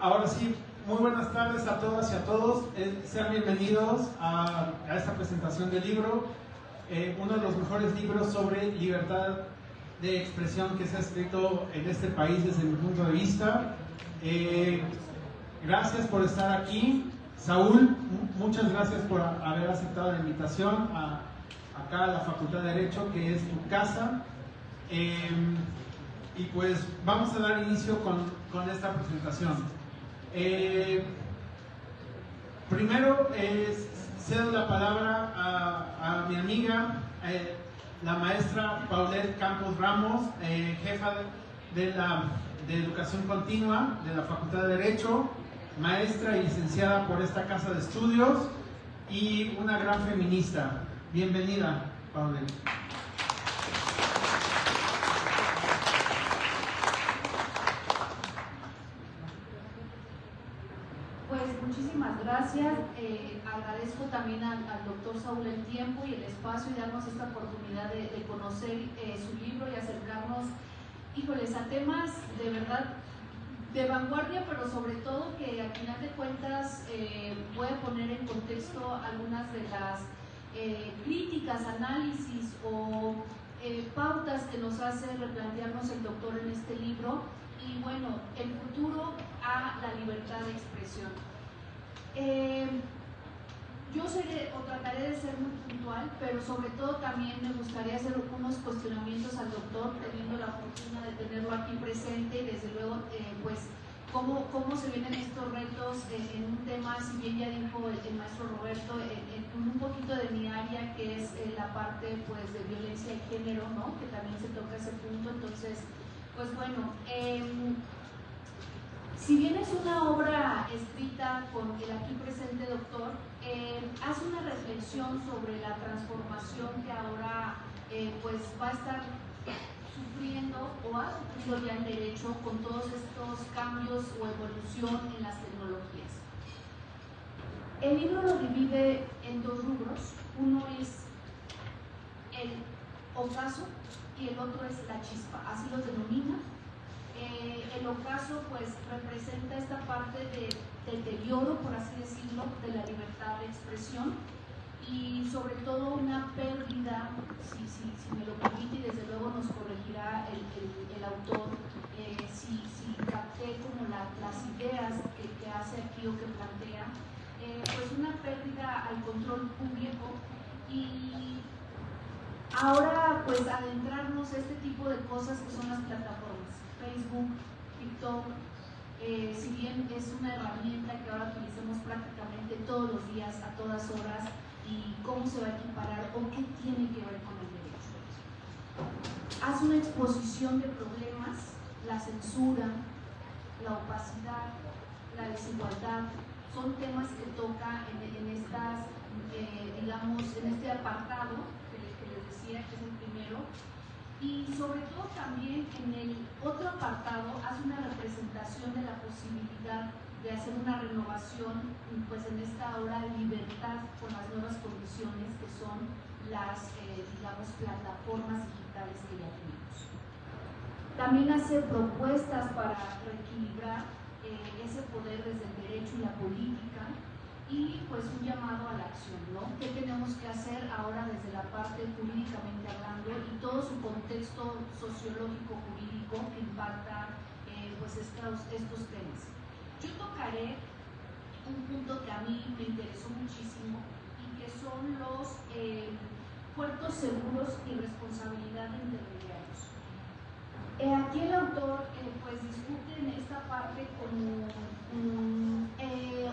Ahora sí, muy buenas tardes a todas y a todos. Sean bienvenidos a esta presentación del libro, uno de los mejores libros sobre libertad de expresión que se ha escrito en este país desde mi punto de vista. Gracias por estar aquí. Saúl, muchas gracias por haber aceptado la invitación acá a la Facultad de Derecho, que es tu casa. Y pues vamos a dar inicio con esta presentación. Primero cedo la palabra a mi amiga, la maestra Paulette Campos Ramos, jefa de Educación Continua de la Facultad de Derecho, maestra y licenciada por esta casa de estudios y una gran feminista. Bienvenida, Paulette. Muchísimas gracias. Agradezco también al doctor Saúl el tiempo y el espacio y darnos esta oportunidad de conocer su libro y acercarnos, híjoles, a temas de verdad de vanguardia, pero sobre todo que al final de cuentas voy a poner en contexto algunas de las críticas, análisis o pautas que nos hace replantearnos el doctor en este libro. Y bueno, el futuro a la libertad de expresión. Yo trataré de ser muy puntual, pero sobre todo también me gustaría hacer unos cuestionamientos al doctor, teniendo la fortuna de tenerlo aquí presente y desde luego pues cómo se vienen estos retos en un tema, si bien ya dijo el maestro Roberto, en un poquito de mi área, que es la parte pues de violencia de género, ¿no? Que también se toca ese punto. Entonces, pues bueno, si bien es una obra escrita con el aquí presente doctor, hace una reflexión sobre la transformación que ahora pues va a estar sufriendo o ha sufrido ya el derecho con todos estos cambios o evolución en las tecnologías. El libro lo divide en dos rubros. Uno es el ocaso y el otro es la chispa, así los denomina. El ocaso pues representa esta parte de deterioro, por así decirlo, de la libertad de expresión y sobre todo una pérdida, si me lo permite, y desde luego nos corregirá el autor, si capté como las ideas que hace aquí o que plantea, pues una pérdida al control público. Y ahora pues adentrarnos a este tipo de cosas que son las plataformas, Facebook, TikTok, si bien es una herramienta que ahora utilicemos prácticamente todos los días, a todas horas, y cómo se va a equiparar o qué tiene que ver con el derecho. Hace una exposición de problemas, la censura, la opacidad, la desigualdad, son temas que toca en estas, digamos, en este apartado que les decía, que es el primero. Y sobre todo también en el otro apartado hace una representación de la posibilidad de hacer una renovación pues en esta ahora libertad con las nuevas condiciones que son las digamos plataformas digitales que ya tenemos. También hace propuestas para reequilibrar ese poder desde el derecho y la política y pues un llamado a la acción, ¿no? ¿Qué tenemos que hacer ahora desde la parte jurídicamente hablando y todo su contexto sociológico jurídico que impacta pues estos temas? Yo tocaré un punto que a mí me interesó muchísimo y que son los puertos seguros y responsabilidad de intermediarios. Aquí el autor pues discute en esta parte como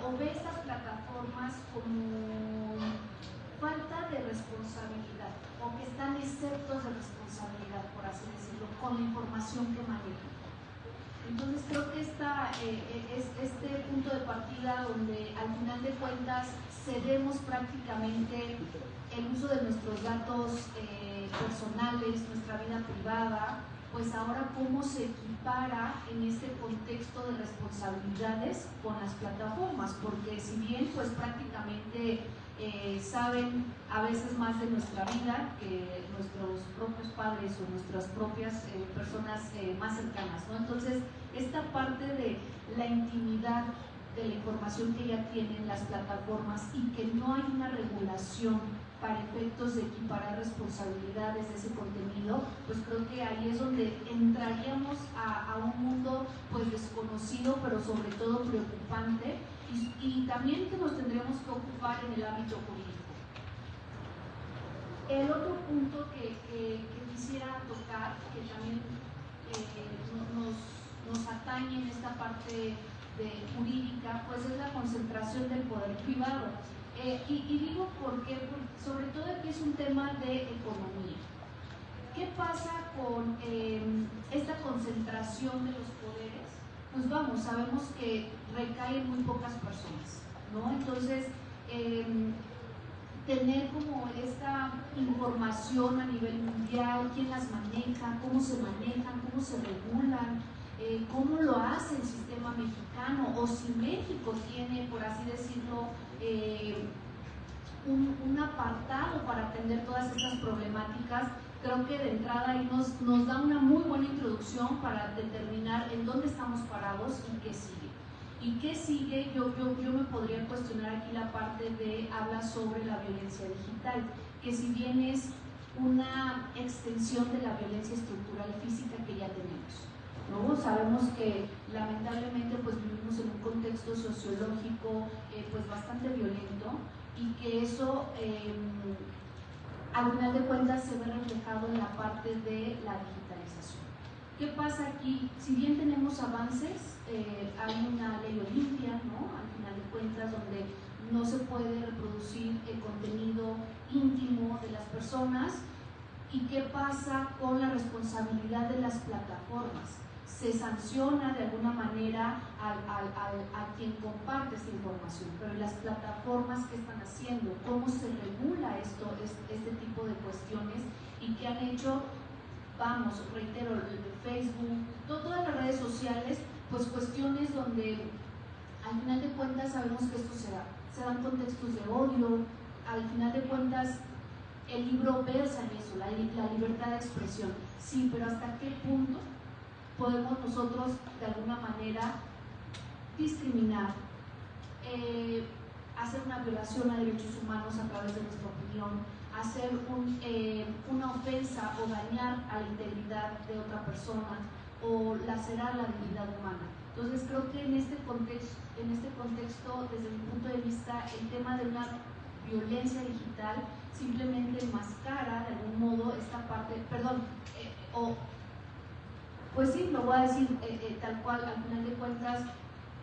o ve estas plataformas como falta de responsabilidad o que están exentos de responsabilidad, por así decirlo, con la información que manejan. Entonces creo que es este punto de partida donde al final de cuentas cedemos prácticamente el uso de nuestros datos personales, nuestra vida privada, pues ahora cómo se equipara en este contexto de responsabilidades con las plataformas, porque si bien pues prácticamente saben a veces más de nuestra vida que nuestros propios padres o nuestras propias personas más cercanas, ¿no? Entonces, esta parte de la intimidad de la información que ya tienen las plataformas y que no hay una regulación para efectos de equiparar responsabilidades de ese contenido, pues creo que ahí es donde entraríamos a un mundo pues desconocido, pero sobre todo preocupante, y también que nos tendríamos que ocupar en el ámbito jurídico. El otro punto que quisiera tocar, que también nos atañe en esta parte jurídica, pues es la concentración del poder privado. Y digo por qué, porque sobre todo aquí es un tema de economía. ¿Qué pasa con esta concentración de los poderes? Pues vamos, sabemos que recae en muy pocas personas, ¿no? Entonces, tener como esta información a nivel mundial, quién las maneja, cómo se manejan, cómo se regulan, cómo lo hace el sistema mexicano, o si México tiene, por así decirlo, un apartado para atender todas estas problemáticas. Creo que de entrada ahí nos da una muy buena introducción para determinar en dónde estamos parados y qué sigue. ¿Y qué sigue? Yo me podría cuestionar aquí la parte de habla sobre la violencia digital, que si bien es una extensión de la violencia estructural física que ya tenemos, ¿no? Sabemos que lamentablemente pues vivimos en un contexto sociológico pues bastante violento, y que eso al final de cuentas se ve reflejado en la parte de la digitalización. ¿Qué pasa aquí? Si bien tenemos avances, hay una ley Olimpia, ¿no? Al final de cuentas, donde no se puede reproducir el contenido íntimo de las personas. ¿Y qué pasa con la responsabilidad de las plataformas? Se sanciona de alguna manera a quien comparte esta información, pero las plataformas, ¿qué están haciendo? ¿Cómo se regula este tipo de cuestiones? ¿Y qué han hecho? Vamos, reitero, Facebook, todas las redes sociales, pues cuestiones donde al final de cuentas sabemos que esto se dan contextos de odio, al final de cuentas el libro versa en eso, la libertad de expresión, sí, pero ¿hasta qué punto podemos nosotros de alguna manera discriminar, hacer una violación a derechos humanos a través de nuestra opinión, hacer una ofensa o dañar a la integridad de otra persona o lacerar la dignidad humana? Entonces creo que en este contexto, desde mi punto de vista, el tema de una violencia digital simplemente enmascara de algún modo esta parte, pues sí, lo voy a decir tal cual, al final de cuentas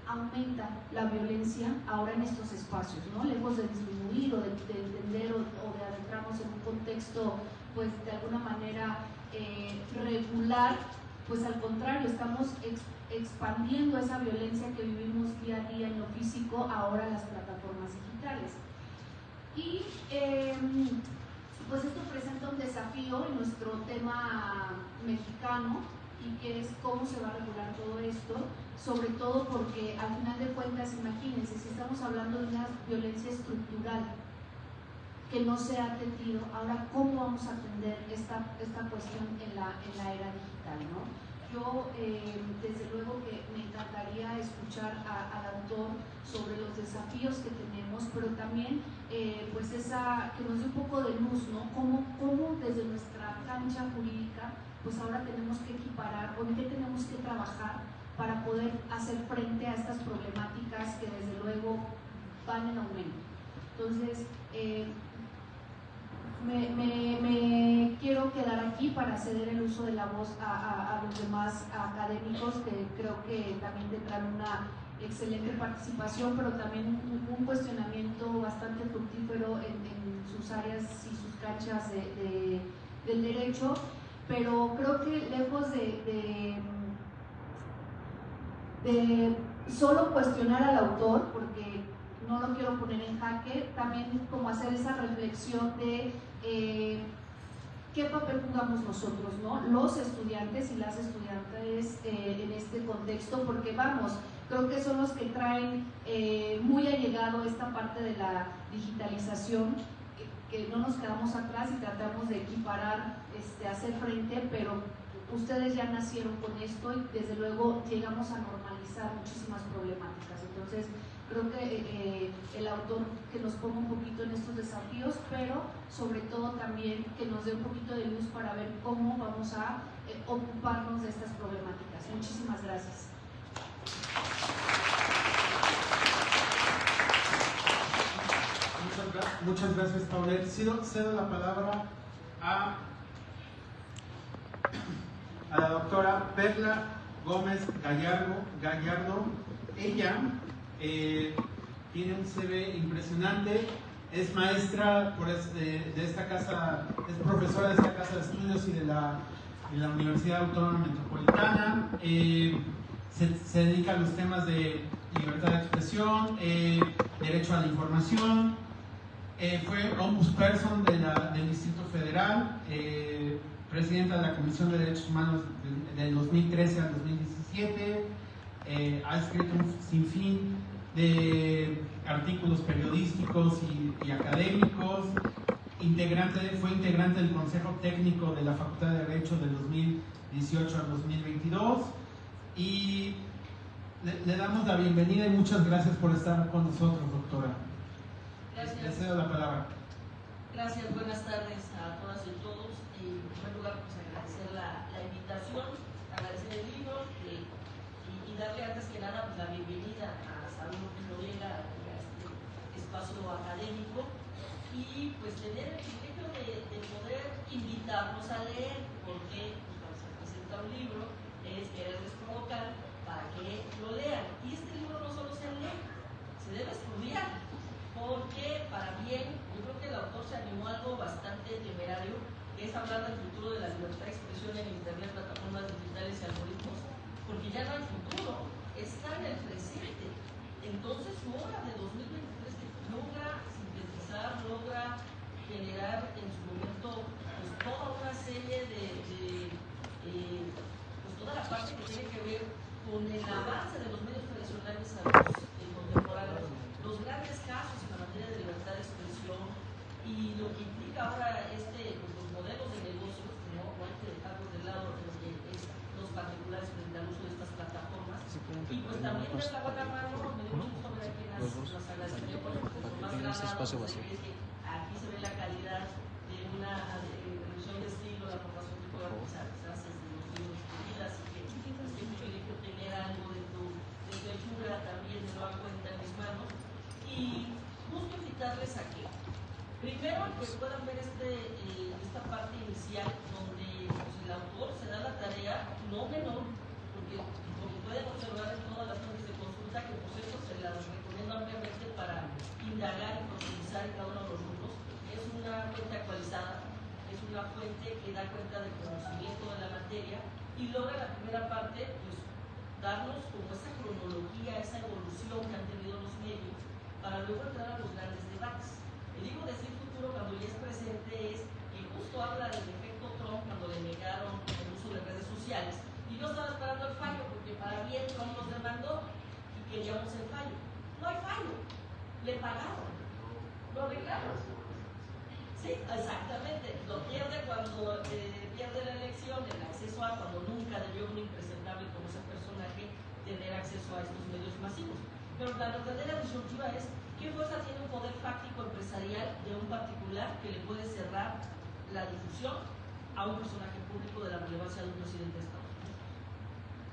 aumenta la violencia ahora en estos espacios, ¿no? Lejos de disminuir o de entender o de adentrarnos en un contexto, pues de alguna manera regular, pues al contrario, estamos expandiendo esa violencia que vivimos día a día en lo físico, ahora en las plataformas digitales. Y pues esto presenta un desafío en nuestro tema mexicano, y que es cómo se va a regular todo esto, sobre todo porque al final de cuentas, imagínense, si estamos hablando de una violencia estructural que no se ha atendido, ahora cómo vamos a atender esta cuestión en la era digital, ¿no? Yo desde luego que me encantaría escuchar al autor sobre los desafíos que tenemos, pero también pues que nos dé un poco de luz, ¿no? Cómo desde nuestra cancha jurídica pues ahora tenemos que equiparar, o en qué tenemos que trabajar para poder hacer frente a estas problemáticas que desde luego van en aumento. Entonces, me quiero quedar aquí para ceder el uso de la voz a los demás académicos, que creo que también tendrán una excelente participación, pero también un cuestionamiento bastante fructífero en sus áreas y sus canchas del derecho. Pero creo que lejos de solo cuestionar al autor, porque no lo quiero poner en jaque, también como hacer esa reflexión de qué papel jugamos nosotros, ¿no? Los estudiantes y las estudiantes en este contexto, porque vamos, creo que son los que traen muy allegado esta parte de la digitalización, que no nos quedamos atrás y tratamos de equiparar, hacer frente, pero ustedes ya nacieron con esto y desde luego llegamos a normalizar muchísimas problemáticas. Entonces creo que el autor que nos ponga un poquito en estos desafíos, pero sobre todo también que nos dé un poquito de luz para ver cómo vamos a ocuparnos de estas problemáticas. Muchísimas gracias. Muchas gracias, Paulette. Cedo la palabra a la doctora Perla Gómez Gallardo. Ella tiene un CV impresionante, es maestra de esta casa, es profesora de esta casa de estudios y de la Universidad Autónoma Metropolitana. Se dedica a los temas de libertad de expresión, derecho a la información. Fue ombudsperson del Distrito Federal, presidenta de la Comisión de Derechos Humanos del 2013 al 2017, ha escrito un sinfín de artículos periodísticos y académicos, fue integrante del Consejo Técnico de la Facultad de Derecho del 2018 al 2022 y le damos la bienvenida y muchas gracias por estar con nosotros, doctora. Gracias. Le cedo la palabra. Gracias, buenas tardes a todas y todos. En primer lugar, pues agradecer la invitación, agradecer el libro y darle antes que nada pues, la bienvenida a Salud Noriega, a este espacio académico y pues tener el privilegio de poder invitarnos a leer, porque pues, cuando se presenta un libro es quererles provocar para que lo lean. Y este libro no solo se lee, se debe estudiar. Porque para bien, yo creo que el autor se animó a algo bastante temerario, que es hablar del futuro de la libertad de expresión en Internet, plataformas digitales y algoritmos, porque ya no hay futuro, está en el presente. Entonces su obra de 2023 logra sintetizar, logra generar en su momento pues, toda una serie pues toda la parte que tiene que ver con el avance de los medios tradicionales a los contemporáneos, los grandes casos en la materia de libertad de expresión y lo que implica ahora pues, los modelos de negocios, no hay que dejarlos de lado los particulares frente al uso de estas plataformas. Y pues también de la buena mano, me dio mucho gusto ver aquí las agradecería por más granado, aquí se ve la calidad de una revisión de estilo, la formación tipográfica que se hace desde los libros de vida, así que es un privilegio tener algo de tu hechura también de nueva cuenta en mis manos. Y busco invitarles a que primero que puedan ver esta parte inicial donde pues, el autor se da la tarea no menor, porque como pueden observar en todas las fuentes de consulta, que por cierto se las recomiendo ampliamente para indagar y profundizar en cada uno de los grupos, es una fuente actualizada, es una fuente que da cuenta del conocimiento de la materia y logra la primera parte pues darnos como esa cronología, esa evolución que han tenido los medios para luego entrar a los grandes debates. Y digo decir futuro cuando ya es presente es que justo habla del efecto Trump cuando le negaron el uso de redes sociales y yo estaba esperando el fallo porque para bien Trump nos demandó y queríamos el fallo. No hay fallo, le pagaron, lo arreglaron. Sí, exactamente, lo pierde cuando pierde la elección, el acceso a cuando nunca debió un impresentable como ese personaje tener acceso a estos medios masivos. Pero la verdadera disyuntiva es qué fuerza tiene un poder fáctico empresarial de un particular que le puede cerrar la difusión a un personaje público de la relevancia de un presidente de Estados Unidos.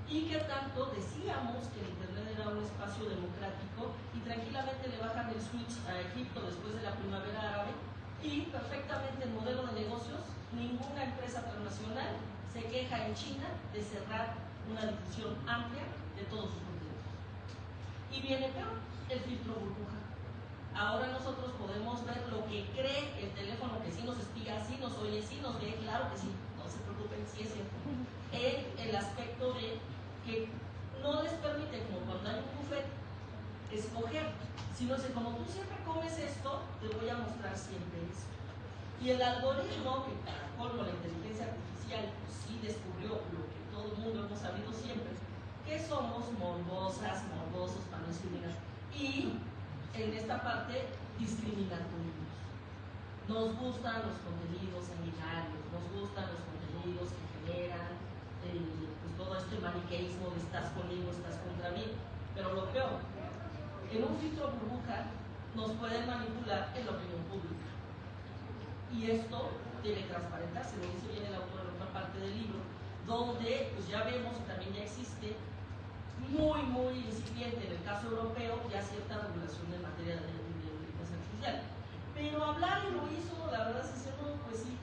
Y que tanto decíamos que el Internet era un espacio democrático y tranquilamente le bajan el switch a Egipto después de la primavera árabe y perfectamente el modelo de negocios, ninguna empresa transnacional se queja en China de cerrar una difusión amplia de todos sus contenidos. Y viene peor, el filtro burbuja. Ahora nosotros podemos ver lo que cree el teléfono, que sí nos espía, sí nos oye, sí nos ve, claro que sí, no se preocupen, sí es cierto. En el aspecto de que no les permite, como cuando hay un buffet, escoger, sino que como tú siempre comes esto, te voy a mostrar siempre esto. Y el algoritmo, que para colmo la inteligencia artificial sí descubrió lo que todo el mundo hemos sabido siempre, que somos morbosas, miedosos para no discriminar. Y en esta parte, discriminatorios. Nos gustan los contenidos sanguinarios, nos gustan los contenidos que generan pues todo este maniqueísmo de estás conmigo, estás contra mí. Pero lo peor, en un filtro burbuja nos pueden manipular en la opinión pública. Y esto debe transparentarse, lo dice bien el autor en otra parte del libro, donde pues ya vemos que también ya existe muy incipiente en el caso europeo ya cierta regulación en materia de inteligencia artificial. Pero hablar y lo hizo, la verdad, sincero, pues sí,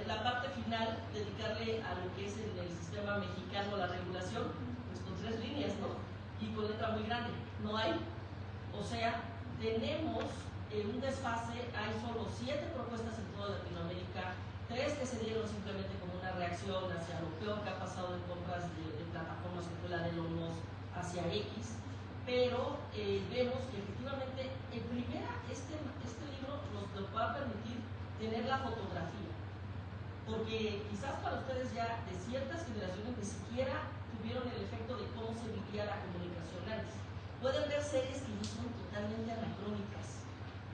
la parte final, dedicarle a lo que es en el sistema mexicano la regulación, pues con 3 líneas, ¿no? Y con letra muy grande, no hay. O sea, tenemos un desfase, hay solo 7 propuestas en toda Latinoamérica, 3 que se dieron simplemente como una reacción hacia lo peor que ha pasado en compras de plataformas, que fue la de Elon Musk hacia X, pero vemos que efectivamente en primera este libro nos va a permitir tener la fotografía, porque quizás para ustedes ya de ciertas generaciones ni siquiera tuvieron el efecto de cómo se vivía la comunicación antes. Pueden ver series que no son totalmente anacrónicas,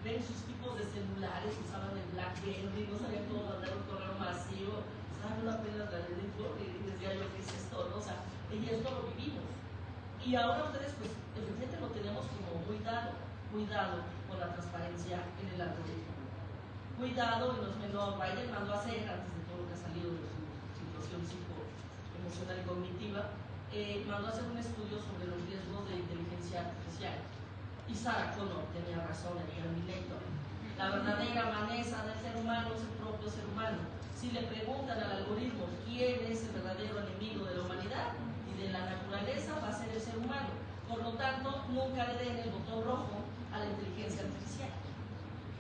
ven sus tipos de celulares, usaban el BlackBerry, no sabían cómo mandar un correo masivo, saben apenas la de y decía yo, ¿qué es esto? ¿No? O sea, y esto lo vivimos. Y ahora ustedes, pues, efectivamente lo tenemos como cuidado con la transparencia en el algoritmo. Cuidado, y nos Biden mandó a hacer, antes de todo lo que ha salido de su situación psicoemocional y cognitiva, mandó a hacer un estudio sobre los riesgos de inteligencia artificial. Y Sarah Connor tenía razón en Terminator. La verdadera manesa del ser humano es el propio ser humano. Si le preguntan al algoritmo quién es el verdadero enemigo de la humanidad y de la naturaleza, va a ser el ser humano. Por lo tanto, nunca le den el botón rojo a la inteligencia artificial.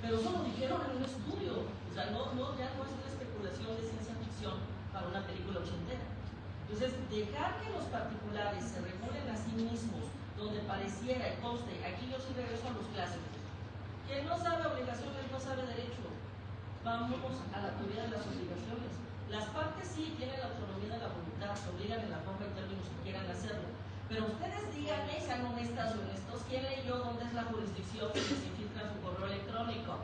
Pero eso lo dijeron en un estudio, o sea, ya no es una especulación de ciencia ficción para una película ochentera. Entonces, dejar que los particulares se regulen a sí mismos, donde pareciera y conste, aquí yo sí regreso a los clásicos. Quien no sabe obligaciones no sabe derecho. Vámonos a la teoría de las obligaciones. Las partes sí tienen la autonomía de la voluntad, se obligan en la forma y términos que quieran hacerlo. Pero ustedes díganme, sean honestas y honestos, ¿quién leyó dónde es la jurisdicción que se infiltra su correo electrónico?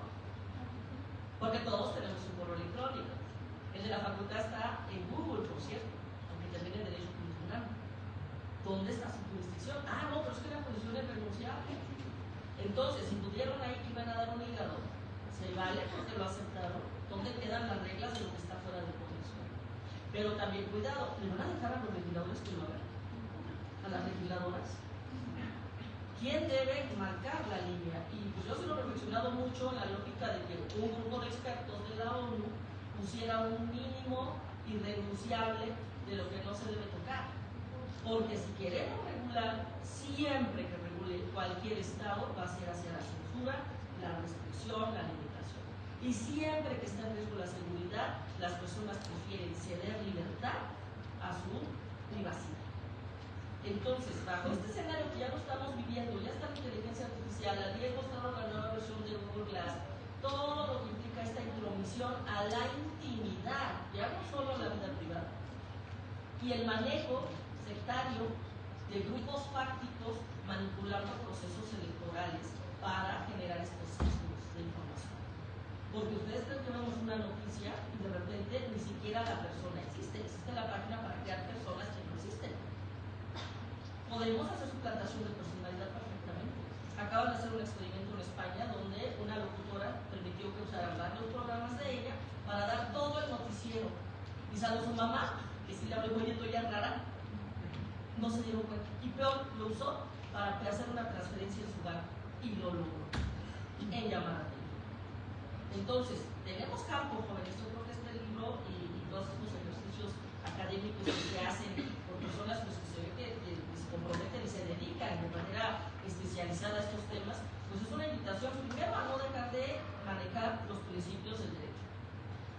Porque todos tenemos un correo electrónico. El de la facultad está en Google, por cierto, aunque también en Derecho Constitucional. ¿Dónde está su jurisdicción? Ah, no, pero es que la jurisdicción es renunciable. Entonces, si pudieron ahí que iban a dar un hígado, se vale porque lo aceptaron. ¿Dónde quedan las reglas de lo que está fuera de posición? Pero también cuidado, ¿le van a dejar a los legisladores que lo hagan? ¿A las legisladoras? ¿Quién debe marcar la línea? Y pues yo sí lo he reflexionado mucho en la lógica de que un grupo de expertos de la ONU pusiera un mínimo irrenunciable de lo que no se debe tocar. Porque si queremos regular, siempre que regule cualquier Estado, va a ser hacia la censura, la restricción, la limitación. Y siempre que está en riesgo la seguridad, las personas prefieren ceder libertad a su privacidad. Entonces, bajo este escenario que ya no estamos viviendo, ya está la inteligencia artificial, ayer mostraron la nueva versión de Google Glass, todo lo que implica esta intromisión a la intimidad, ya no solo a la vida privada, y el manejo sectario de grupos fácticos manipulando procesos electorales para generar estos sesgos de información. Porque ustedes creen que vemos una noticia y de repente ni siquiera la persona existe la página para crear personas que no existen. Podemos hacer suplantación de personalidad perfectamente. Acaban de hacer un experimento en España donde una locutora permitió que usaran varios programas de ella para dar todo el noticiero. Y salvo su mamá, que sí le habló muy ya rara, no se dieron cuenta. Y peor, lo usó para hacer una transferencia en su banco. Y lo logró. En llamada telefónica. Entonces, tenemos campo, jóvenes. Yo creo que este libro y todos estos ejercicios académicos que se hacen por personas pues, que se comprometen y se dedican de manera especializada a estos temas, pues es una invitación, primero, a no dejar de manejar los principios del derecho.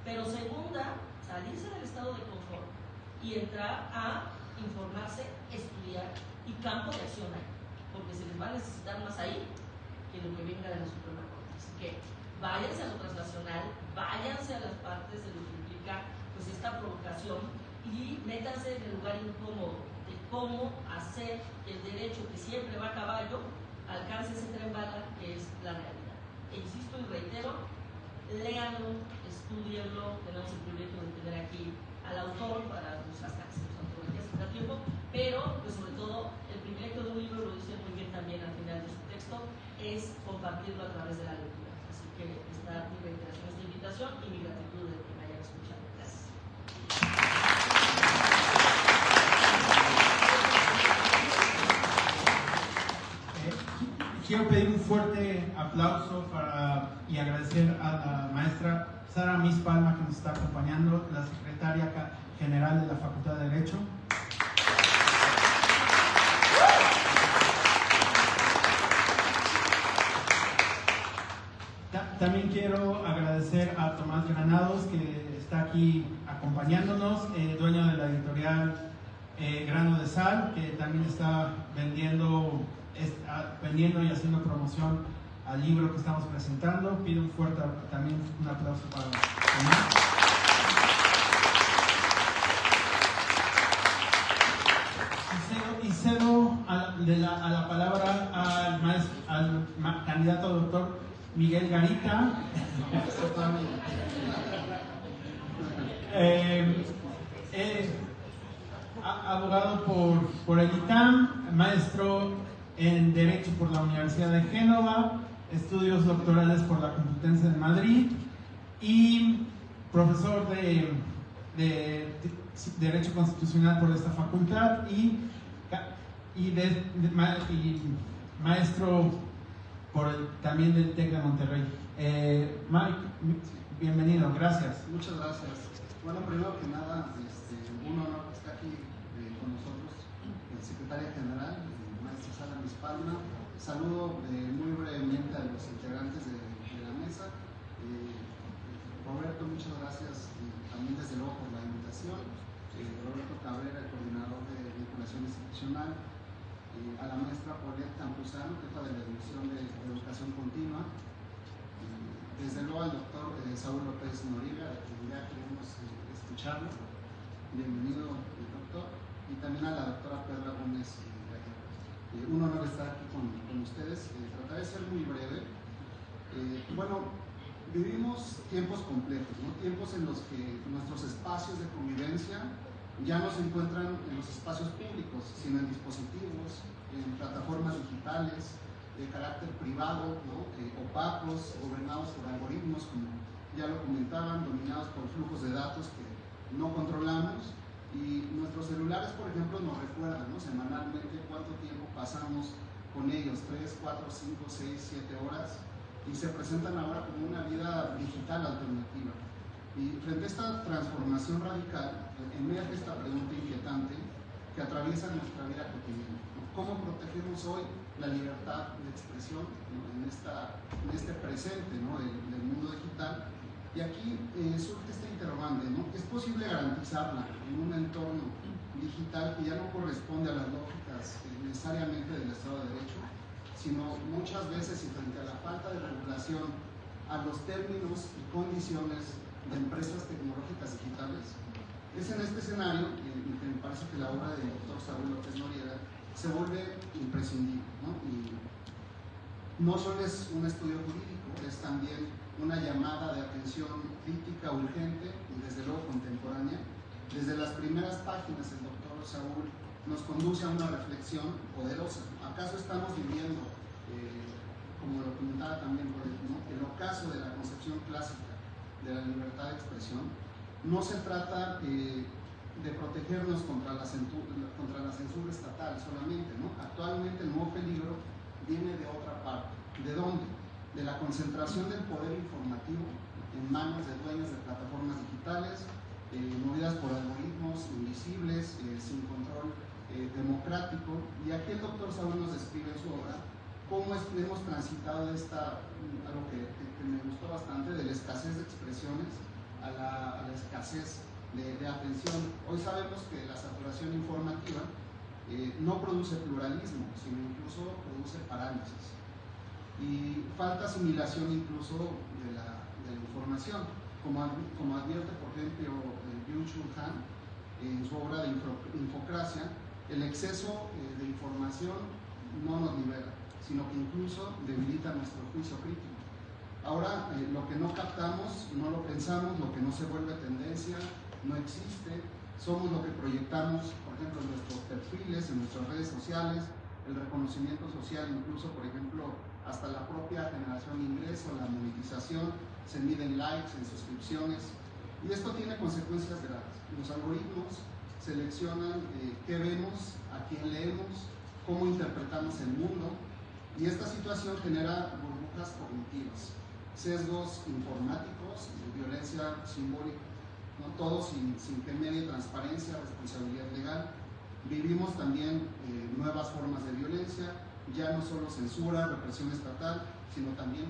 Pero segunda, salirse del estado de confort y entrar a informarse, estudiar y campo de acción ahí, porque se les va a necesitar más ahí que lo que venga de la Suprema Corte. Así que váyanse a lo transnacional, váyanse a las partes de lo que implica pues esta provocación y métanse en el lugar incómodo de cómo hacer que el derecho, que siempre va a caballo, alcance ese tren bala que es la realidad. E insisto y reitero, léanlo, estudienlo, tenemos el privilegio de tener aquí al autor para hasta que se nos autoridades a tiempo, pero pues sobre todo el privilegio de un libro, lo dice muy bien también al final de su texto, es compartirlo a través de la lectura. Así que está mi reiteración, esta invitación y mi gratitud de que me hayan escuchado. Gracias. Quiero pedir un fuerte aplauso y agradecer a la maestra Sara Miss Palma, que nos está acompañando, la secretaria general de la Facultad de Derecho. También quiero agradecer a Tomás Granados, que está aquí acompañándonos, dueño de la editorial Grano de Sal, que también está vendiendo y haciendo promoción al libro que estamos presentando. Pido también un aplauso para Tomás. Y cedo a la palabra al candidato a doctor Miguel Garita. Abogado por el ITAM, maestro en Derecho por la Universidad de Génova, estudios doctorales por la Complutense de Madrid y profesor de Derecho Constitucional por esta facultad y maestro también del TEC de Monterrey. Mike, bienvenido, gracias. Muchas gracias. Bueno, primero que nada, un honor que esté aquí con nosotros el secretario general, maestra Sara Miss Palma. Saludo muy brevemente a los integrantes de la mesa. Roberto, muchas gracias también desde luego por la invitación. Roberto Cabrera, el coordinador de vinculación institucional. A la maestra Paulette Campuzano, jefa de la División de Educación Continua. Desde luego al doctor Saúl López Noriega, de quien ya queremos escucharlo. Bienvenido, doctor. Y también a la doctora Pedra Gómez. Un honor estar aquí con ustedes. Trataré de ser muy breve. Bueno, vivimos tiempos complejos, ¿no? Tiempos en los que nuestros espacios de convivencia ya no se encuentran en los espacios públicos, sino en dispositivos, en plataformas digitales de carácter privado, ¿no? Opacos, gobernados por algoritmos, como ya lo comentaban, dominados por flujos de datos que no controlamos. Y nuestros celulares, por ejemplo, nos recuerdan, ¿no? Semanalmente cuánto tiempo pasamos con ellos, 3, 4, 5, 6, 7 horas, y se presentan ahora como una vida digital alternativa. Y frente a esta transformación radical, emerge esta pregunta inquietante que atraviesa nuestra vida cotidiana. ¿Cómo protegemos hoy la libertad de expresión, ¿no? en este presente, ¿no? del mundo digital? Y aquí surge este interrogante, ¿no? ¿Es posible garantizarla en un entorno digital que ya no corresponde a las lógicas necesariamente del Estado de Derecho, sino muchas veces y frente a la falta de regulación a los términos y condiciones de empresas tecnológicas digitales? Es en este escenario que me parece que la obra del doctor Saúl López Noriega se vuelve imprescindible, ¿no? Y no solo es un estudio jurídico, es también una llamada de atención crítica, urgente y desde luego contemporánea. Desde las primeras páginas el doctor Saúl nos conduce a una reflexión poderosa. ¿Acaso estamos viviendo, como lo comentaba también por ¿no? el ocaso de la concepción clásica de la libertad de expresión? No se trata de protegernos contra la censura estatal solamente, ¿no? Actualmente el nuevo peligro viene de otra parte. ¿De dónde? De la concentración del poder informativo en manos de dueños de plataformas digitales, movidas por algoritmos invisibles, sin control democrático. Y aquí el doctor Saúl nos describe en su obra cómo hemos transitado de algo que me gustó bastante, de la escasez de expresiones a la escasez de atención. Hoy sabemos que la saturación informativa no produce pluralismo, sino incluso produce parálisis. Y falta asimilación incluso de la información, como advierte por ejemplo Byung-Chul Han en su obra de Infocracia, El exceso de información no nos libera, sino que incluso debilita nuestro juicio crítico. Ahora, lo que no captamos, no lo pensamos, lo que no se vuelve tendencia, no existe. Somos lo que proyectamos, por ejemplo, en nuestros perfiles, en nuestras redes sociales, el reconocimiento social, incluso, por ejemplo, hasta la propia generación de ingreso, la monetización, se mide en likes, en suscripciones, y esto tiene consecuencias graves. Los algoritmos seleccionan qué vemos, a quién leemos, cómo interpretamos el mundo, y esta situación genera burbujas cognitivas, sesgos informáticos, violencia simbólica, ¿no? Todo sin que medie transparencia, responsabilidad legal. Vivimos también nuevas formas de violencia, ya no solo censura, represión estatal, sino también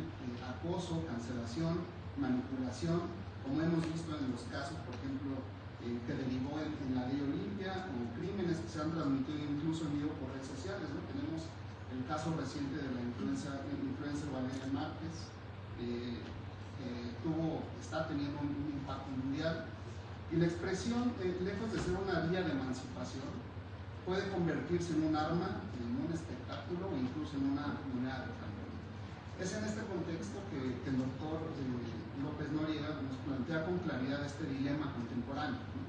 acoso, cancelación, manipulación, como hemos visto en los casos, por ejemplo, que derivó en la ley Olimpia, o crímenes que se han transmitido incluso en vivo por redes sociales, ¿no? Tenemos el caso reciente de la influencer Valeria Márquez, que está teniendo un impacto mundial, y la expresión, lejos de ser una vía de emancipación, puede convertirse en un arma, en un espectáculo o incluso en una moneda de cambio. Es en este contexto que el doctor López Noriega nos plantea con claridad este dilema contemporáneo, ¿no?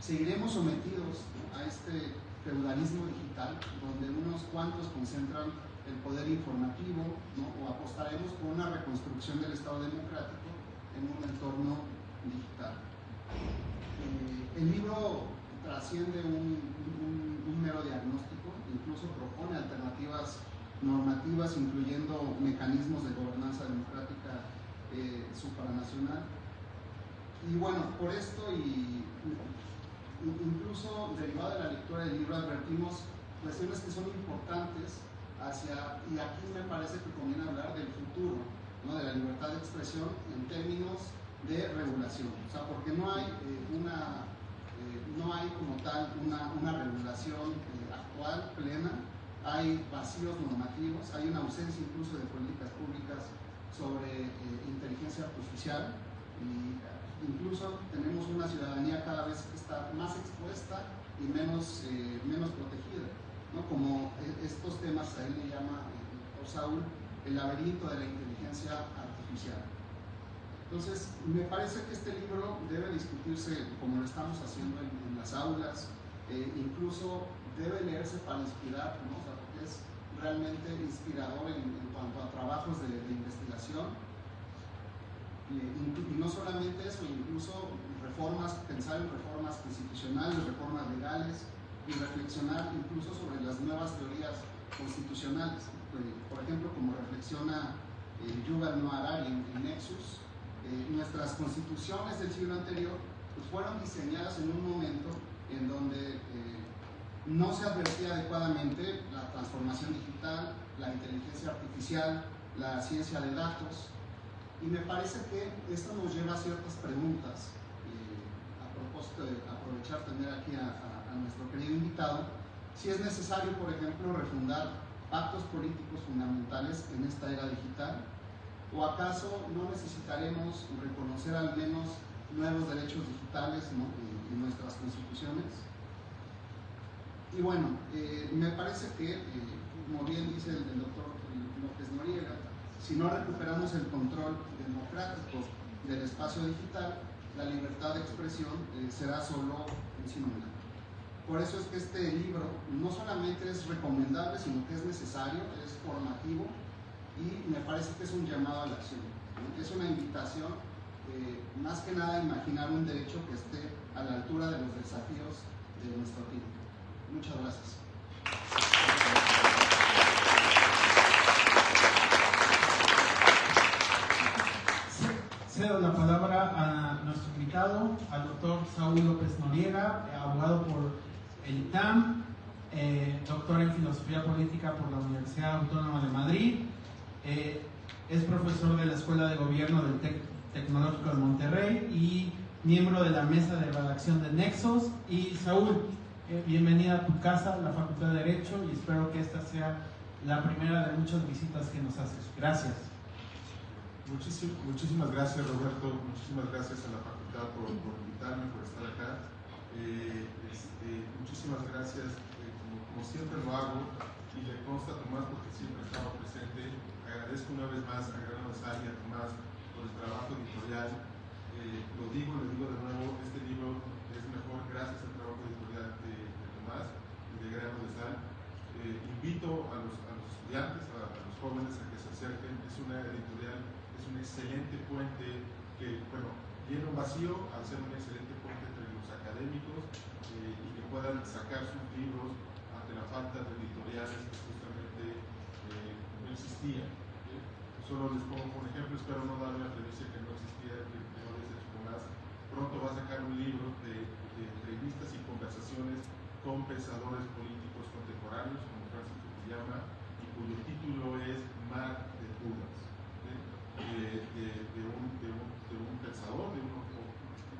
Seguiremos sometidos, ¿no?, a este feudalismo digital, donde unos cuantos concentran el poder informativo, ¿no?, o apostaremos por una reconstrucción del Estado democrático en un entorno digital. El libro trasciende un mero diagnóstico, incluso propone alternativas normativas, incluyendo mecanismos de gobernanza democrática supranacional. Y bueno, por esto y incluso derivado de la lectura del libro advertimos cuestiones que son importantes y aquí me parece que conviene hablar del futuro, ¿no?, de la libertad de expresión en términos de regulación, o sea, porque no hay como tal una regulación actual, plena, hay vacíos normativos, hay una ausencia incluso de políticas públicas sobre inteligencia artificial, y incluso tenemos una ciudadanía cada vez que está más expuesta y menos protegida, ¿no?, como estos temas a él le llama Saúl el laberinto de la inteligencia artificial. Entonces, me parece que este libro debe discutirse como lo estamos haciendo en las aulas, incluso debe leerse para inspirar, ¿no?, o sea, porque es realmente inspirador en cuanto a trabajos de investigación, y no solamente eso, incluso pensar en reformas constitucionales, reformas legales, y reflexionar incluso sobre las nuevas teorías constitucionales, por ejemplo, como reflexiona Yuval Noah Harari en Nexus. Nuestras constituciones del siglo anterior pues fueron diseñadas en un momento en donde no se advertía adecuadamente la transformación digital, la inteligencia artificial, la ciencia de datos, y me parece que esto nos lleva a ciertas preguntas. A propósito de aprovechar tener aquí a nuestro querido invitado, si es necesario, por ejemplo, refundar pactos políticos fundamentales en esta era digital, o acaso no necesitaremos reconocer al menos nuevos derechos digitales, ¿no?, en nuestras constituciones. Y bueno, me parece que, como bien dice el doctor López Noriega, si no recuperamos el control democrático del espacio digital, la libertad de expresión será solo un sinónimo. Por eso es que este libro no solamente es recomendable, sino que es necesario, es formativo, y me parece que es un llamado a la acción, ¿no? Es una invitación, más que nada, a imaginar un derecho que esté a la altura de los desafíos de nuestro tiempo. Muchas gracias. Cedo la palabra a nuestro invitado, al doctor Saúl López Noriega, abogado por el ITAM, doctor en Filosofía Política por la Universidad Autónoma de Madrid, es profesor de la Escuela de Gobierno del Tecnológico de Monterrey y miembro de la mesa de redacción de Nexos. Y Saúl, bienvenida a tu casa, la Facultad de Derecho, y espero que esta sea la primera de muchas visitas que nos haces. Gracias. Muchísimas gracias, Roberto. Muchísimas gracias a la facultad por invitarme, por estar acá. Muchísimas gracias siempre lo hago, y le consta a Tomás porque siempre he estado presente. Agradezco una vez más a Grano de Sal y a Tomás por el trabajo editorial. Lo digo de nuevo, este libro es mejor gracias al trabajo editorial de Tomás y de Grano de Sal. Invito a los estudiantes, a los jóvenes a que se acerquen. Es una editorial, es un excelente puente que, bueno, llena un vacío al ser un excelente puente entre los académicos y que puedan sacar sus libros ante la falta de editoriales que justamente no existían. Solo les pongo por ejemplo, espero no dar una primicia que no existía, que no les he hecho más. Pronto va a sacar un libro de entrevistas y conversaciones con pensadores políticos contemporáneos, como Francis Fukuyama, y cuyo título es Mar de Dudas, de un pensador,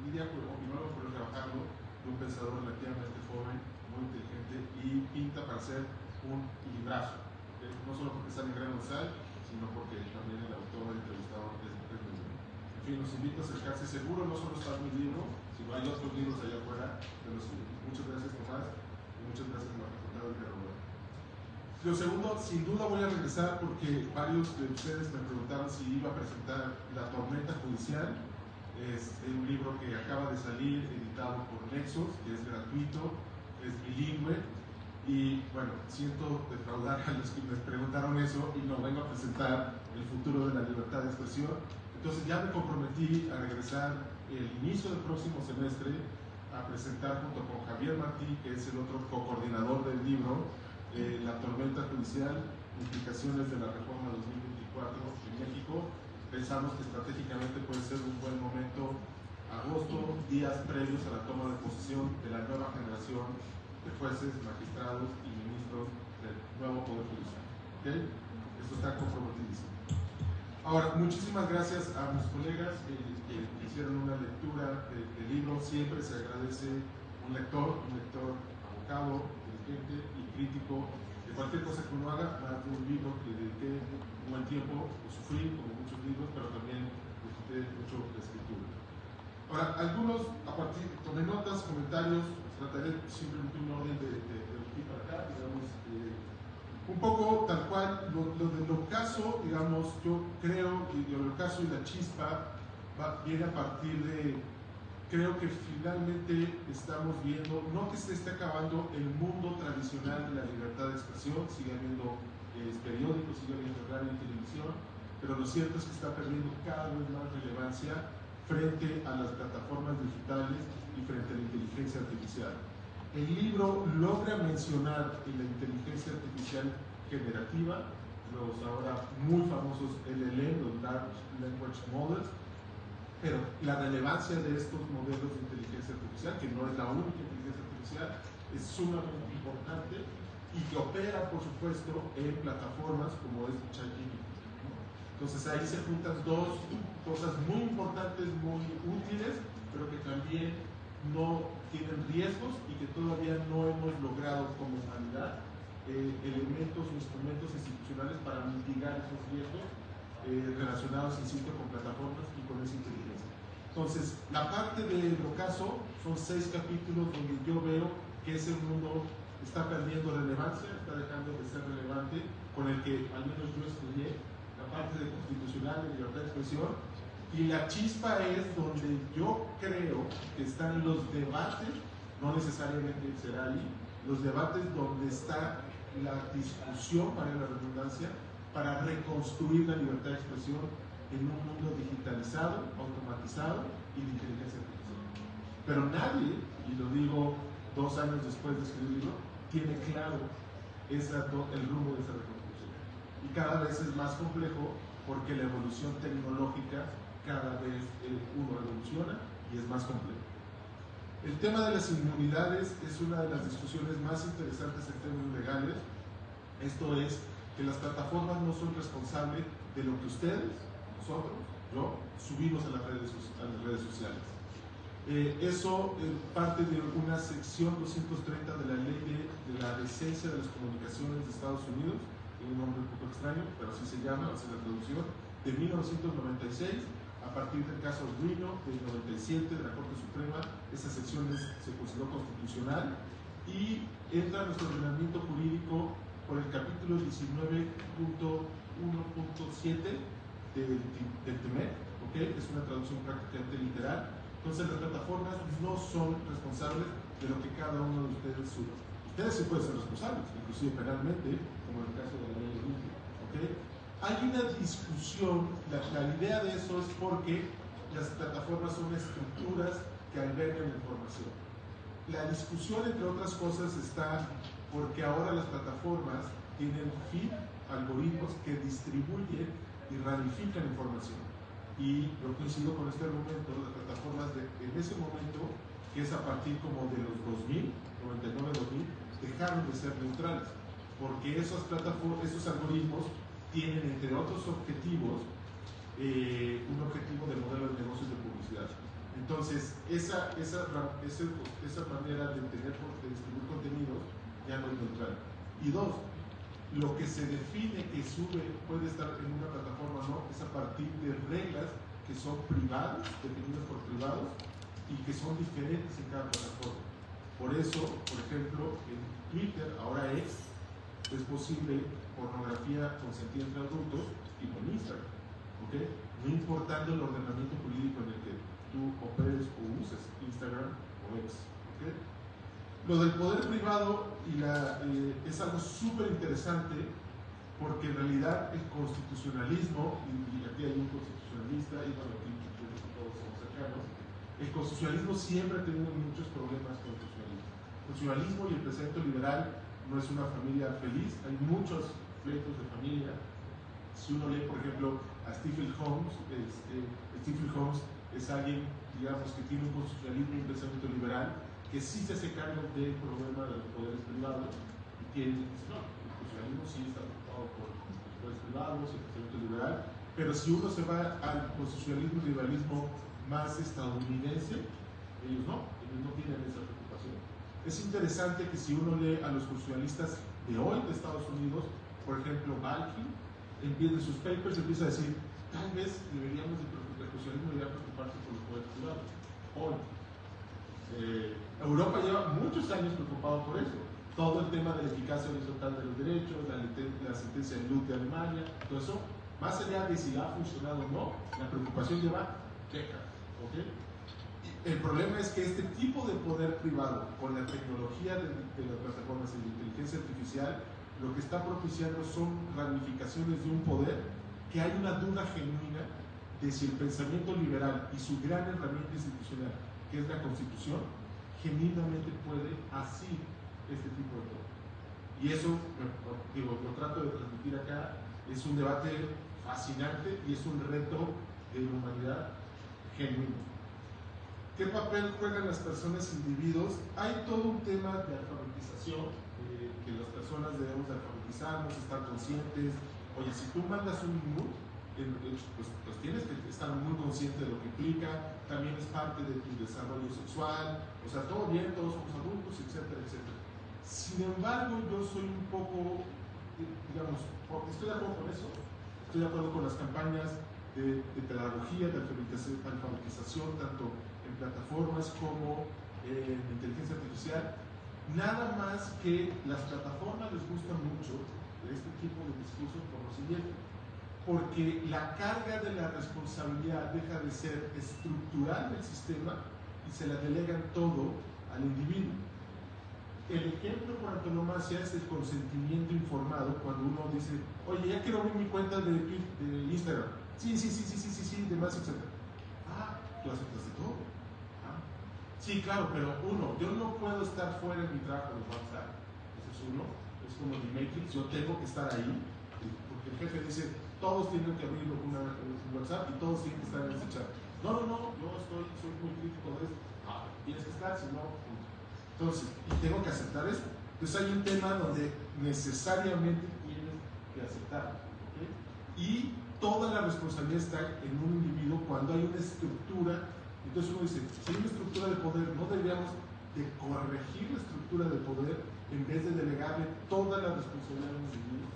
diría opinólogo, pero trabajarlo, de un pensador relativamente joven, muy inteligente, y pinta para ser un librazo, no solo porque sale en Grano de Sal, sino porque también el autor entrevistador es muy bueno. En fin, los invito a acercarse. Seguro no solo está mi libro, sino hay otros libros allá afuera. Muchas gracias, Tomás, y muchas gracias a la facultad de Roberto. Lo segundo, sin duda voy a regresar porque varios de ustedes me preguntaron si iba a presentar La Tormenta Judicial. Es un libro que acaba de salir, editado por Nexos, que es gratuito, es bilingüe. Y bueno, siento defraudar a los que me preguntaron eso y no vengo a presentar el futuro de la libertad de expresión. Entonces ya me comprometí a regresar el inicio del próximo semestre a presentar junto con Javier Martí, que es el otro co-coordinador del libro, La Tormenta Judicial, implicaciones de la reforma 2024 en México. Pensamos que estratégicamente puede ser un buen momento, agosto, días previos a la toma de posesión de la nueva generación de jueces, magistrados y ministros del nuevo Poder Judicial. ¿Okay? Esto está comprometidísimo. Ahora, muchísimas gracias a mis colegas que hicieron una lectura del libro. Siempre se agradece un lector abocado, inteligente y crítico de cualquier cosa que uno haga, más de un libro que dediqué un buen tiempo, lo sufrí como muchos libros, pero también disfruté mucho la escritura. Ahora, algunos, a partir, tomé notas, comentarios, trataré simplemente un orden de aquí para acá, digamos, un poco tal cual, lo del ocaso, digamos, yo creo que el ocaso y la chispa viene a partir de, creo que finalmente estamos viendo, no que se esté acabando el mundo tradicional de la libertad de expresión, sigue habiendo periódicos, sigue habiendo radio y televisión, pero lo cierto es que está perdiendo cada vez más relevancia frente a las plataformas digitales y frente a la inteligencia artificial. El libro logra mencionar en la inteligencia artificial generativa, los ahora muy famosos LLM, los Large Language Models, pero la relevancia de estos modelos de inteligencia artificial, que no es la única inteligencia artificial, es sumamente importante y que opera, por supuesto, en plataformas como es ChatGPT. Entonces ahí se juntan dos cosas muy importantes, muy útiles, pero que también no tienen riesgos y que todavía no hemos logrado como humanidad elementos o instrumentos institucionales para mitigar esos riesgos relacionados, insisto, con plataformas y con esa inteligencia. Entonces, la parte del ocaso son 6 capítulos donde yo veo que ese mundo está perdiendo relevancia, está dejando de ser relevante, con el que al menos yo estudié, la parte de constitucional, de libertad de expresión, y la chispa es donde yo creo que están los debates, no necesariamente será ahí, los debates donde está la discusión, para la redundancia, para reconstruir la libertad de expresión en un mundo digitalizado, automatizado y de inteligencia artificial. Pero nadie, y lo digo 2 años después de escribirlo, tiene claro el rumbo de esa reconstrucción. Y cada vez es más complejo porque la evolución tecnológica cada vez uno evoluciona y es más complejo. El tema de las inmunidades es una de las discusiones más interesantes en términos legales. Esto es que las plataformas no son responsables de lo que ustedes, nosotros, yo, subimos a las redes sociales. Eso parte de una sección 230 de la ley de la decencia de las comunicaciones de Estados Unidos, tiene un nombre un poco extraño, pero así se llama, hace la traducción, de 1996, a partir del caso Reno del 97 de la Corte Suprema. Esa sección se consideró constitucional y entra a nuestro ordenamiento jurídico por el capítulo 19.1.7 del TEMEC, ¿okay? Es una traducción prácticamente literal. Entonces las plataformas no son responsables de lo que cada uno de ustedes sube. Ustedes sí pueden ser responsables, inclusive penalmente, como en el caso de la ley Olimpia, ¿okay? Hay una discusión, la idea de eso es porque las plataformas son estructuras que albergan información. La discusión, entre otras cosas, está porque ahora las plataformas tienen feed, algoritmos que distribuyen y ramifican información. Y yo coincido con este argumento, las plataformas en ese momento, que es a partir como de los 2000, 99-2000, dejaron de ser neutrales, porque esos algoritmos tienen, entre otros objetivos, un objetivo de modelo de negocios de publicidad. Entonces, esa manera de distribuir contenidos ya no es neutral. Y dos, lo que se define que sube puede estar en una plataforma o no es a partir de reglas que son privadas, definidas por privados, y que son diferentes en cada plataforma. Por eso, por ejemplo, en Twitter, ahora es posible pornografía consentida entre adultos y con Instagram, ¿okay? No importando el ordenamiento jurídico en el que tú operes o uses Instagram o X, ¿okay? Lo del poder privado es algo súper interesante porque en realidad el constitucionalismo, y aquí hay un constitucionalista, y bueno, aquí todos somos cercanos, el constitucionalismo siempre ha tenido muchos problemas con el constitucionalismo. El constitucionalismo y el pensamiento liberal no es una familia feliz, hay muchos pleitos de familia. Si uno lee, por ejemplo, a Stephen Holmes, Stephen Holmes es alguien, digamos, que tiene un constitucionalismo y un pensamiento liberal, que sí se hace cargo del problema de los poderes privados, y que dice, no, el constitucionalismo sí está preocupado por los poderes privados, el pensamiento liberal, pero si uno se va al constitucionalismo y liberalismo más estadounidense, ellos no tienen esa preocupación. Es interesante que si uno lee a los constitucionalistas de hoy de Estados Unidos, por ejemplo, Balkin, en sus papers empieza a decir, tal vez el constitucionalismo debería preocuparse por los poderes privados. Hoy. Europa lleva muchos años preocupado por eso. Todo el tema de la eficacia horizontal de los derechos, la sentencia de Lund de Alemania, todo eso, más allá de si ha funcionado o no, la preocupación lleva décadas. ¿Okay? El problema es que este tipo de poder privado, con la tecnología de las plataformas y la inteligencia artificial, lo que está propiciando son ramificaciones de un poder que hay una duda genuina de si el pensamiento liberal y su gran herramienta institucional, que es la Constitución, genuinamente puede así este tipo de cosas. Y eso, lo trato de transmitir acá, es un debate fascinante y es un reto de la humanidad genuino. ¿Qué papel juegan las personas e individuos? Hay todo un tema de alfabetización, que las personas debemos de alfabetizarnos, estar conscientes. Oye, si tú mandas un nude, pues tienes que estar muy consciente de lo que implica, también es parte de tu desarrollo sexual, o sea, todo bien, todos somos adultos, etcétera, etcétera. Sin embargo, yo soy un poco, digamos, estoy de acuerdo con eso, estoy de acuerdo con las campañas de pedagogía, de alfabetización, tanto en plataformas como en inteligencia artificial. Nada más que las plataformas les gusta mucho este tipo de discursos por lo siguiente, porque la carga de la responsabilidad deja de ser estructural del sistema y se la delegan todo al individuo. El ejemplo por antonomasia es el consentimiento informado, cuando uno dice, oye, ya quiero abrir mi cuenta de Instagram. Sí, demás, etc. Ah, tú aceptaste todo. Ah. Sí, claro, pero yo no puedo estar fuera de mi trabajo de WhatsApp. Ese es uno. Es como mi Matrix, yo tengo que estar ahí, porque el jefe dice, todos tienen que abrir un WhatsApp y todos tienen que estar en ese chat. No, yo soy muy crítico de esto. Ah, tienes que estar, si no. Entonces, y tengo que aceptar esto. Entonces hay un tema donde necesariamente tienes que aceptar. ¿Okay? Y toda la responsabilidad está en un individuo cuando hay una estructura. Entonces uno dice, si hay una estructura de poder, no deberíamos de corregir la estructura de poder en vez de delegarle toda la responsabilidad a un individuo.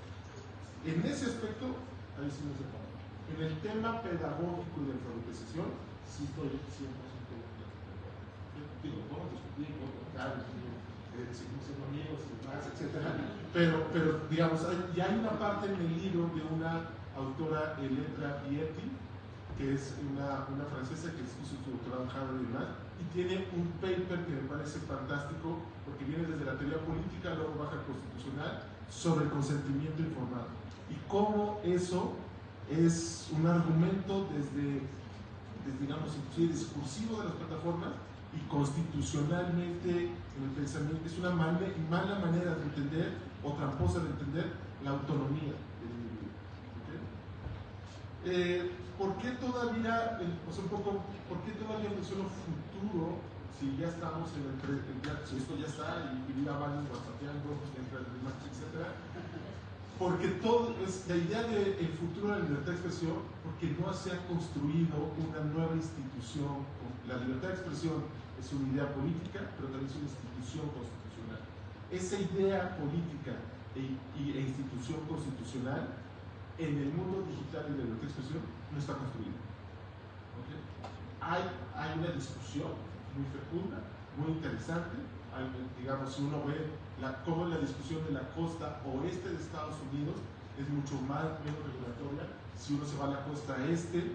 En ese aspecto, ahí sí no se pone. En el tema pedagógico y de alfabetización, sí estoy 100% de acuerdo. Digo, podemos discutir, puedo tocar, seguimos siendo amigos y demás, etcétera. Pero digamos, ya hay una parte en el libro de una autora, Elettra Vietti, que es una francesa que hizo su doctorado en Harvard y demás, y tiene un paper que me parece fantástico, porque viene desde la teoría política, luego baja al constitucional, sobre el consentimiento informado. Y cómo eso es un argumento desde digamos, inclusive discursivo de las plataformas y constitucionalmente en el pensamiento. Es una mala manera de entender, o tramposa de entender, la autonomía del individuo. ¿Okay? ¿Por qué todavía, por qué todavía menciono futuro si ya estamos si esto ya está y mira varios whatsappeando entre el Matrix, etcétera? Porque todo es la idea del futuro de la libertad de expresión, porque no se ha construido una nueva institución. La libertad de expresión es una idea política, pero también es una institución constitucional. Esa idea política e institución constitucional en el mundo digital y de la libertad de expresión no está construida. ¿Okay? Hay una discusión muy fecunda, muy interesante. Digamos, si uno ve cómo la discusión de la costa oeste de Estados Unidos es mucho menos regulatoria. Si uno se va a la costa este,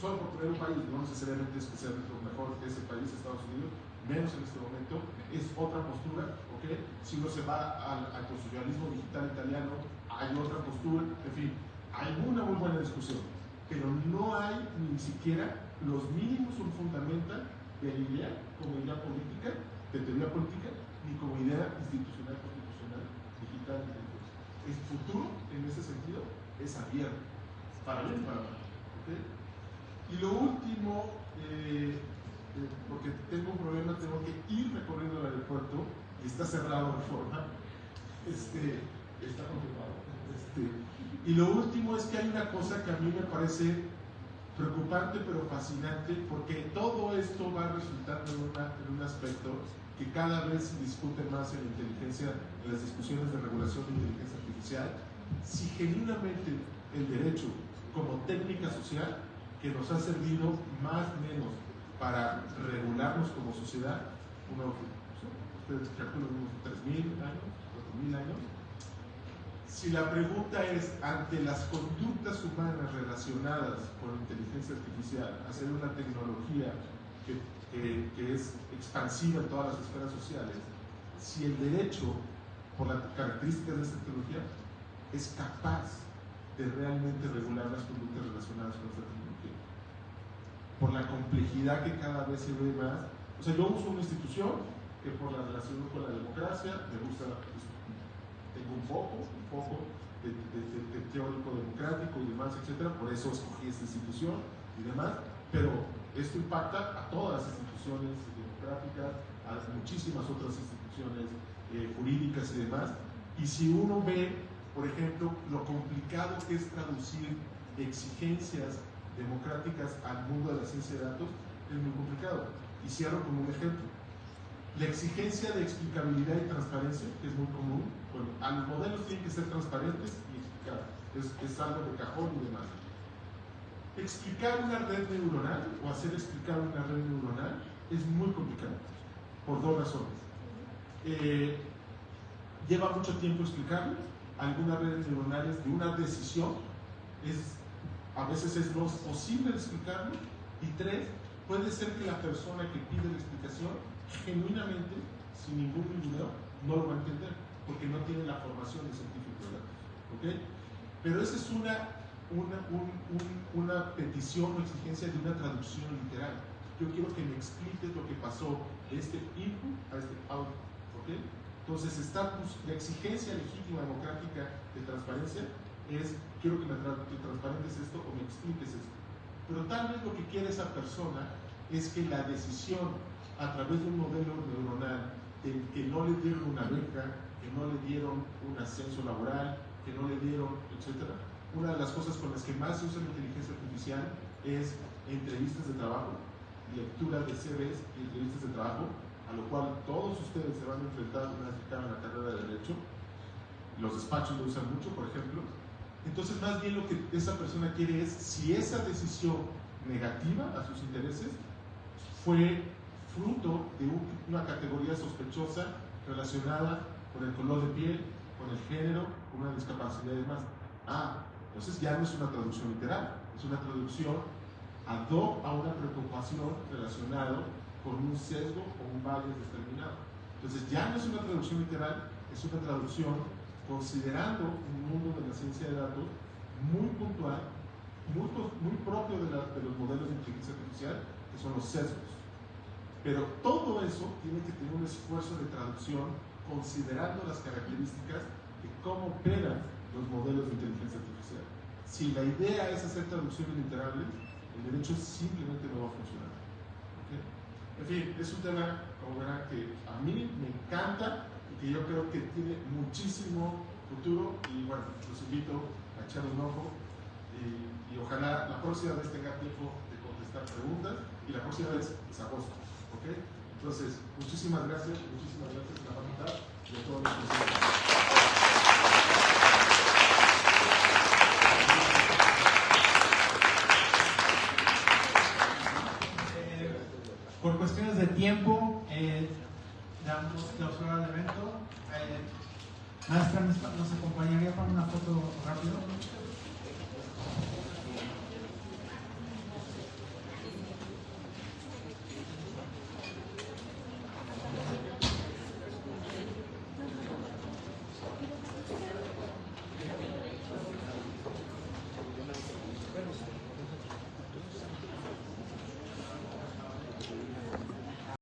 solo por poner un país, no necesariamente especialmente lo mejor que ese país, Estados Unidos, menos en este momento, es otra postura. ¿Okay? Si uno se va al constitucionalismo digital italiano, hay otra postura. En fin, hay una muy buena discusión, pero no hay ni siquiera los mínimos un fundamental de la idea como idea política, de teoría política, ni como idea institucional, constitucional, digital y demás. El futuro, en ese sentido, es abierto, para bien y para mal. ¿Okay? Y lo último, porque tengo un problema, tengo que ir recorriendo el aeropuerto y está cerrado de forma, está confirmado. Y lo último es que hay una cosa que a mí me parece preocupante pero fascinante, porque todo esto va resultando en un aspecto que cada vez se discute más en la inteligencia, en las discusiones de regulación de inteligencia artificial, si genuinamente el derecho como técnica social que nos ha servido más o menos para regularnos como sociedad, ustedes calculan unos 3.000 años, 4.000 años. Si la pregunta es, ante las conductas humanas relacionadas con la inteligencia artificial, hacer una tecnología que es expansiva en todas las esferas sociales, si el derecho, por las características de esta tecnología, es capaz de realmente regular las conductas relacionadas con esta tecnología. Por la complejidad que cada vez se ve más. O sea, yo uso una institución que por la relación con la democracia, me gusta, tengo un poco de teórico democrático y demás, etcétera, por eso escogí esta institución y demás, pero esto impacta a todas las instituciones democráticas, a muchísimas otras instituciones jurídicas y demás. Y si uno ve, por ejemplo, lo complicado que es traducir exigencias democráticas al mundo de la ciencia de datos, es muy complicado. Y cierro con un ejemplo. La exigencia de explicabilidad y transparencia, que es muy común, bueno, a los modelos tienen que ser transparentes y explicables. Es algo de cajón y demás. Explicar una red neuronal o hacer explicar una red neuronal es muy complicado, por dos razones. Lleva mucho tiempo explicarlo. Algunas redes neuronales de una decisión a veces es no posible explicarlo. Y tres, puede ser que la persona que pide la explicación genuinamente, sin ningún video, no lo va a entender, porque no tiene la formación de científico de datos. ¿Okay? Pero esa es una petición o exigencia de una traducción literal. Yo quiero que me expliques lo que pasó de este input a este output. ¿Okay? Entonces, la exigencia legítima democrática de transparencia es: quiero que me transparentes esto o me expliques esto. Pero tal vez lo que quiere esa persona es que la decisión a través de un modelo neuronal que no le dieron una beca, que no le dieron un ascenso laboral, que no le dieron, etc. Una de las cosas con las que más se usa la inteligencia artificial es entrevistas de trabajo, lectura de CVs y entrevistas de trabajo, a lo cual todos ustedes se van a enfrentar una vez que acaban la carrera de Derecho. Los despachos lo usan mucho, por ejemplo. Entonces, más bien lo que esa persona quiere es, si esa decisión negativa a sus intereses fue fruto de una categoría sospechosa relacionada con el color de piel, con el género, con una discapacidad y demás. Entonces ya no es una traducción literal, es una traducción ad hoc a una preocupación relacionada con un sesgo o un bias determinado. Entonces ya no es una traducción literal, es una traducción considerando un mundo de la ciencia de datos muy puntual, muy propio de los modelos de inteligencia artificial, que son los sesgos. Pero todo eso tiene que tener un esfuerzo de traducción considerando las características de cómo operan los modelos de inteligencia artificial. Si la idea es hacer traducciones literales, el derecho simplemente no va a funcionar. ¿Okay? En fin, es un tema, como verán, que a mí me encanta y que yo creo que tiene muchísimo futuro. Y bueno, los invito a echar un ojo y ojalá la próxima vez tenga tiempo de contestar preguntas y la próxima vez es agosto. ¿Okay? Entonces, muchísimas gracias a la facultad y a todos los profesores. Por cuestiones de tiempo, damos clausura al evento. Maestra, ¿nos acompañaría para una foto rápido?